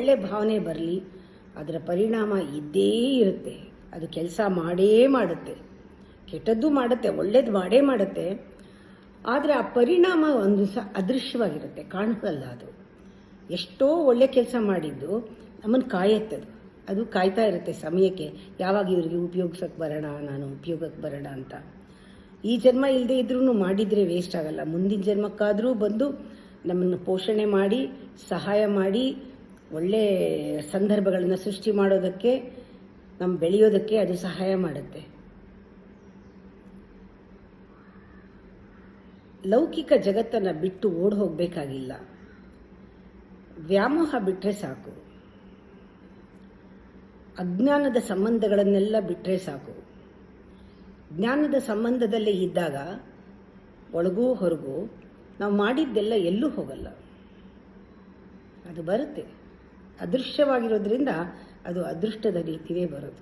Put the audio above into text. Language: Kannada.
ಒಳ್ಳೆ ಭಾವನೆ ಬರಲಿ, ಅದರ ಪರಿಣಾಮ ಇದ್ದೇ ಇರುತ್ತೆ. ಅದು ಕೆಲಸ ಮಾಡೇ ಮಾಡುತ್ತೆ, ಕೆಟ್ಟದ್ದು ಮಾಡುತ್ತೆ, ಒಳ್ಳೇದು ಮಾಡೇ ಮಾಡುತ್ತೆ. ಆದರೆ ಆ ಪರಿಣಾಮ ಒಂದು ಅದೃಶ್ಯವಾಗಿರುತ್ತೆ, ಕಾಣಿಸಲ್ಲ. ಅದು ಎಷ್ಟೋ ಒಳ್ಳೆ ಕೆಲಸ ಮಾಡಿದ್ದು ನಮ್ಮನ್ನು ಕಾಯುತ್ತದು. ಅದು ಕಾಯ್ತಾ ಇರುತ್ತೆ ಸಮಯಕ್ಕೆ, ಯಾವಾಗ ಇವರಿಗೆ ಉಪಯೋಗಿಸೋಕ್ಕೆ ಬರೋಣ, ನಾನು ಉಪಯೋಗಕ್ಕೆ ಬರೋಣ ಅಂತ. ಈ ಜನ್ಮ ಇಲ್ಲದೆ ಇದ್ರೂ ಮಾಡಿದರೆ ವೇಸ್ಟ್ ಆಗಲ್ಲ. ಮುಂದಿನ ಜನ್ಮಕ್ಕಾದರೂ ಬಂದು ನಮ್ಮನ್ನು ಪೋಷಣೆ ಮಾಡಿ, ಸಹಾಯ ಮಾಡಿ, ಒಳ್ಳೆ ಸಂದರ್ಭಗಳನ್ನು ಸೃಷ್ಟಿ ಮಾಡೋದಕ್ಕೆ, ನಮ್ಮ ಬೆಳೆಯೋದಕ್ಕೆ ಅದು ಸಹಾಯ ಮಾಡುತ್ತೆ. ಲೌಕಿಕ ಜಗತ್ತನ್ನು ಬಿಟ್ಟು ಓಡಿ ಹೋಗಬೇಕಾಗಿಲ್ಲ, ವ್ಯಾಮೋಹ ಬಿಟ್ಟರೆ ಸಾಕು. ಅಜ್ಞಾನದ ಸಂಬಂಧಗಳನ್ನೆಲ್ಲ ಬಿಟ್ಟರೆ ಸಾಕು. ಜ್ಞಾನದ ಸಂಬಂಧದಲ್ಲೇ ಇದ್ದಾಗ ಒಳಗೂ ಹೊರಗೂ ನಾವು ಮಾಡಿದ್ದೆಲ್ಲ ಎಲ್ಲೂ ಹೋಗಲ್ಲ, ಅದು ಬರುತ್ತೆ. ಅದೃಶ್ಯವಾಗಿರೋದ್ರಿಂದ ಅದು ಅದೃಷ್ಟದ ರೀತಿಯೇ ಬರೋದು.